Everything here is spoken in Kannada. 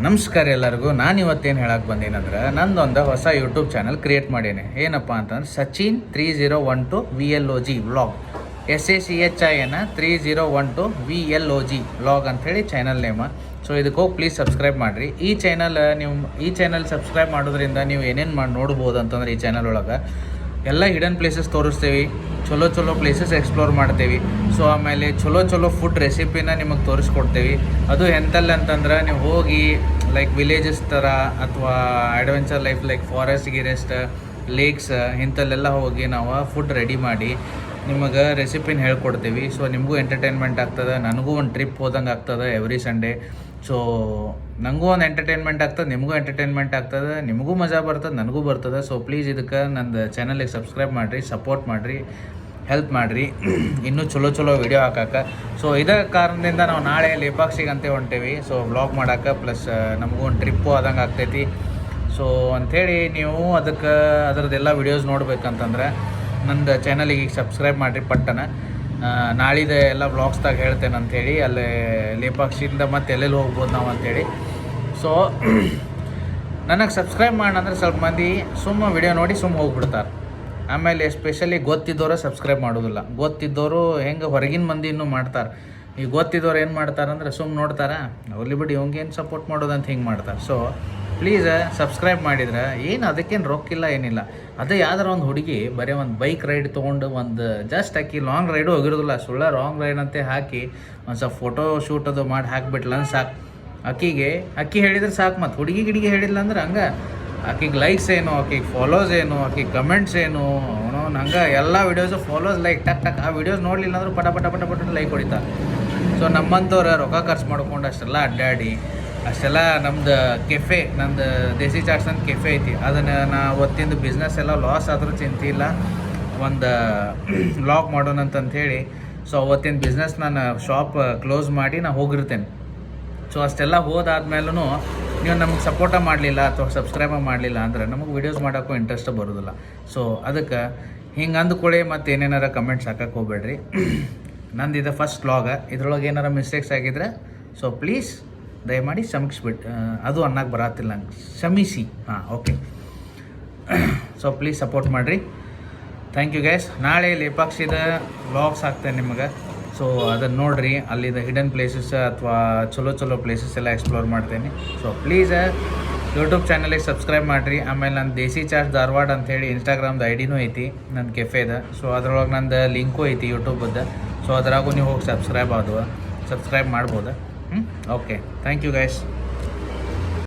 ನಮಸ್ಕಾರ ಎಲ್ಲರಿಗೂ. ನಾನು ಇವತ್ತೇನು ಹೇಳಕ್ಕೆ ಬಂದೇನಂದ್ರೆ ನಂದೊಂದು ಹೊಸ ಯೂಟ್ಯೂಬ್ ಚಾನಲ್ ಕ್ರಿಯೇಟ್ ಮಾಡೀನಿ. ಏನಪ್ಪ ಅಂತಂದ್ರೆ Sachin 3012 VLOG vlog, SACHIN 3012 VLOG vlog ಅಂಥೇಳಿ ಚಾನಲ್ ನೇಮ. ಸೊ ಇದಕ್ಕೆ ಹೋಗಿ ಪ್ಲೀಸ್ ಸಬ್ಸ್ಕ್ರೈಬ್ ಮಾಡಿರಿ. ಈ ಚಾನಲ್ ಸಬ್ಸ್ಕ್ರೈಬ್ ಮಾಡೋದ್ರಿಂದ ನೀವು ಏನೇನು ಮಾಡಿ ನೋಡ್ಬೋದು ಅಂತಂದ್ರೆ ಈ ಚಾನಲ್ ಒಳಗೆ ಎಲ್ಲ ಹಿಡನ್ ಪ್ಲೇಸಸ್ ತೋರಿಸ್ತೀವಿ, ಚಲೋ ಪ್ಲೇಸಸ್ ಎಕ್ಸ್ಪ್ಲೋರ್ ಮಾಡ್ತೀವಿ. ಸೊ ಆಮೇಲೆ ಚಲೋ ಫುಡ್ ರೆಸಿಪಿನ ನಿಮಗೆ ತೋರಿಸ್ಕೊಡ್ತೀವಿ. ಅದು ಎಂತಲ್ಲ ಅಂತಂದ್ರೆ ನೀವು ಹೋಗಿ ಲೈಕ್ ವಿಲೇಜಸ್ ಥರ ಅಥವಾ ಅಡ್ವೆಂಚರ್ ಲೈಫ್ ಲೈಕ್ ಫಾರೆಸ್ಟ್ ಗಿರೆಸ್ಟ್ ಲೇಕ್ಸ್ ಇಂಥಲ್ಲೆಲ್ಲ ಹೋಗಿ ನಾವು ಫುಡ್ ರೆಡಿ ಮಾಡಿ ನಿಮಗೆ ರೆಸಿಪಿನ ಹೇಳ್ಕೊಡ್ತೀವಿ. ಸೊ ನಿಮಗೂ ಎಂಟರ್ಟೈನ್ಮೆಂಟ್ ಆಗ್ತದೆ, ನನಗೂ ಒಂದು ಟ್ರಿಪ್ ಹೋದಂಗೆ ಆಗ್ತದೆ ಎವ್ರಿ ಸಂಡೇ. ಸೊ ನನಗೂ ಒಂದು ಎಂಟರ್ಟೈನ್ಮೆಂಟ್ ಆಗ್ತದೆ, ನಿಮಗೂ ಎಂಟರ್ಟೈನ್ಮೆಂಟ್ ಆಗ್ತದೆ, ನಿಮಗೂ ಮಜಾ ಬರ್ತದೆ, ನನಗೂ ಬರ್ತದೆ. ಸೊ ಪ್ಲೀಸ್ ಇದಕ್ಕೆ ನನ್ನ ಚಾನಲಿಗೆ ಸಬ್ಸ್ಕ್ರೈಬ್ ಮಾಡಿರಿ, ಸಪೋರ್ಟ್ ಮಾಡಿರಿ, ಹೆಲ್ಪ್ ಮಾಡಿರಿ ಇನ್ನೂ ಚಲೋ ವೀಡಿಯೋ ಹಾಕಕ್ಕೆ. ಸೊ ಇದೇ ಕಾರಣದಿಂದ ನಾವು ನಾಳೆ ಲೇಪಾಕ್ಷಿಗೆ ಅಂತ ಹೊಂಟೇವಿ. ಸೊ ವ್ಲಾಗ್ ಮಾಡೋಕ್ಕೆ ಪ್ಲಸ್ ನಮಗೂ ಒಂದು ಟ್ರಿಪ್ಪು ಆದಂಗೆ ಆಗ್ತೈತಿ. ಸೊ ಅಂಥೇಳಿ ನೀವು ಅದರದ್ದೆಲ್ಲ ವೀಡಿಯೋಸ್ ನೋಡ್ಬೇಕಂತಂದ್ರೆ ನಂದು ಚಾನಲಿಗೆ ಈಗ ಸಬ್ಸ್ಕ್ರೈಬ್ ಮಾಡಿರಿ ಪಟ್ಟನ. ನಾಳಿದ ಎಲ್ಲ ವ್ಲಾಗ್ಸ್ದಾಗ ಹೇಳ್ತೇನೆ ಅಂಥೇಳಿ, ಅಲ್ಲಿ ಲೇಪಾಕ್ಷಿಯಿಂದ ಮತ್ತೆ ಎಲ್ಲೆಲ್ಲಿ ಹೋಗ್ಬೋದು ನಾವು ಅಂಥೇಳಿ. ಸೊ ನನಗೆ ಸಬ್ಸ್ಕ್ರೈಬ್ ಮಾಡಂದ್ರೆ ಸ್ವಲ್ಪ ಮಂದಿ ವಿಡಿಯೋ ನೋಡಿ ಹೋಗ್ಬಿಡ್ತಾರೆ. ಆಮೇಲೆ ಎಸ್ಪೆಷಲಿ ಗೊತ್ತಿದ್ದವರು ಸಬ್ಸ್ಕ್ರೈಬ್ ಮಾಡೋದಿಲ್ಲ. ಗೊತ್ತಿದ್ದವರು ಹೆಂಗೆ ಹೊರಗಿನ ಮಂದಿ ಇನ್ನೂ ಮಾಡ್ತಾರೆ. ಈ ಗೊತ್ತಿದ್ದವ್ರು ಏನು ಮಾಡ್ತಾರಂದ್ರೆ ನೋಡ್ತಾರೆ, ಅವ್ರಲ್ಲಿ ಬಿಡಿ ಇವಂಗೇನು ಸಪೋರ್ಟ್ ಮಾಡೋದಂತ ಹಿಂಗೆ ಮಾಡ್ತಾರೆ. ಸೊ ಪ್ಲೀಸ್ ಸಬ್ಸ್ಕ್ರೈಬ್ ಮಾಡಿದ್ರೆ ಏನು ಅದಕ್ಕೇನು ರೊಕ್ಕಿಲ್ಲ ಏನಿಲ್ಲ. ಅದೇ ಯಾವ್ದಾರ ಒಂದು ಹುಡುಗಿ ಬರೀ ಒಂದು ಬೈಕ್ ರೈಡ್ ತೊಗೊಂಡು ಒಂದು ಜಸ್ಟ್ ಆಕಿ ಲಾಂಗ್ ರೈಡು ಹೋಗಿರೋದಿಲ್ಲ, ಸುಳ್ಳ ರಾಂಗ್ ರೈಡ್ ಅಂತ ಹಾಕಿ ಒಂದು ಸ್ವಲ್ಪ ಫೋಟೋ ಶೂಟ್ ಅದು ಮಾಡಿ ಹಾಕಿಬಿಟ್ಲ ಅಂದ್ರೆ ಸಾಕು. ಅಕ್ಕಿ ಹೇಳಿದ್ರೆ ಸಾಕು. ಮತ್ತು ಹುಡುಗಿ ಹೇಳಿಲ್ಲ ಅಂದ್ರೆ ಹಂಗೆ ಆಕಿಗೆ ಲೈಕ್ಸ್ ಏನು, ಆಕಿಗೆ ಫಾಲೋಸ್ ಏನು, ಆಕಿಗೆ ಕಮೆಂಟ್ಸ್ ಏನು, ಹಂಗೆ ಎಲ್ಲ ವೀಡಿಯೋಸು ಫಾಲೋಸ್ ಲೈಕ್ ಟಕ್ ಆ ವೀಡಿಯೋಸ್ ನೋಡಲಿಲ್ಲ ಅಂದರೂ ಪಟ ಲೈಕ್ ಹೊಡಿತಾರೆ. ಸೊ ನಮ್ಮಂಥವ್ರು ರೊಕ್ಕ ಖರ್ಚು ಮಾಡ್ಕೊಂಡು ಅಷ್ಟೆಲ್ಲ ಅಡ್ಡಾಡಿ ಅಷ್ಟೆಲ್ಲ ನಮ್ದು ಕೆಫೆ, ನಂದು ದೇಸಿ ಚಾಟ್ಸ್ ಅಂತ ಕೆಫೆ ಐತಿ, ಅದನ್ನು ನಾ ಅವತ್ತಿಂದು ಬಿಸ್ನೆಸ್ ಎಲ್ಲ ಲಾಸ್ ಆದರೂ ಚಿಂತಿಲ್ಲ, ಒಂದು ವ್ಲಾಗ್ ಮಾಡೋಣ ಅಂತಂಥೇಳಿ. ಸೊ ಅವತ್ತಿನ ಬಿಸ್ನೆಸ್ ನಾನು ಶಾಪ್ ಕ್ಲೋಸ್ ಮಾಡಿ ನಾನು ಹೋಗಿರ್ತೇನೆ. ಸೊ ಅಷ್ಟೆಲ್ಲ ಹೋದಾದ್ಮೇಲೂ ನೀವು ನಮಗೆ ಸಪೋರ್ಟ ಮಾಡಲಿಲ್ಲ ಅಥವಾ ಸಬ್ಸ್ಕ್ರೈಬ್ ಮಾಡಲಿಲ್ಲ ಅಂದ್ರೆ ನಮಗೆ ವೀಡಿಯೋಸ್ ಮಾಡೋಕ್ಕೂ ಇಂಟ್ರೆಸ್ಟ್ ಬರೋದಿಲ್ಲ. ಸೊ ಅದಕ್ಕೆ ಹಿಂಗೆ ಅಂದ್ಕೊಳ್ಳಿ, ಮತ್ತು ಏನೇನಾರ ಕಮೆಂಟ್ಸ್ ಹಾಕಕ್ಕೆ ಹೋಗ್ಬೇಡ್ರಿ. ನಂದು ಇದು ಫಸ್ಟ್ ವ್ಲಾಗ, ಇದ್ರೊಳಗೆ ಏನಾರ ಮಿಸ್ಟೇಕ್ಸ್ ಆಗಿದ್ರೆ ಸೊ ಪ್ಲೀಸ್ ದಯಮಾಡಿ ಕ್ಷಮಿಸ್ಬಿಟ್ಟು, ಅದು ಅನ್ನಕ್ಕೆ ಬರತ್ತಿಲ್ಲ ನಂಗೆ, ಕ್ಷಮಿಸಿ. ಓಕೆ. ಸೊ ಪ್ಲೀಸ್ ಸಪೋರ್ಟ್ ಮಾಡಿರಿ. Thank you guys. ನಾಳೆ ಲೇಪಾಕ್ಷಿದ ವ್ಲಾಗ್ಸ್ ಹಾಕ್ತೇನೆ ನಿಮಗೆ. ಸೊ ಅದನ್ನು ನೋಡಿರಿ, ಅಲ್ಲಿದ ಹಿಡನ್ ಪ್ಲೇಸಸ್ ಅಥವಾ ಚಲೋ ಪ್ಲೇಸಸ್ ಎಲ್ಲ ಎಕ್ಸ್ಪ್ಲೋರ್ ಮಾಡ್ತೇನೆ. ಸೊ ಪ್ಲೀಸ್ ಯೂಟ್ಯೂಬ್ ಚಾನಲಿಗೆ ಸಬ್ಸ್ಕ್ರೈಬ್ ಮಾಡಿರಿ. ಆಮೇಲೆ ನನ್ನ ದೇಸಿ ಚಾಟ್ಸ್ ಧಾರವಾಡ ಅಂಥೇಳಿ ಇನ್ಸ್ಟಾಗ್ರಾಮ್ದು ಐಡಿನೂ ಐತಿ ನನ್ನ ಕೆಫೆದ. ಸೊ ಅದ್ರೊಳಗೆ ನಂದು ಲಿಂಕು ಐತಿ ಯೂಟ್ಯೂಬದ್ದು. ಸೊ ಅದ್ರಾಗೂ ನೀವು ಹೋಗಿ ಸಬ್ಸ್ಕ್ರೈಬ್ ಮಾಡ್ಬೋದು. Okay, thank you guys.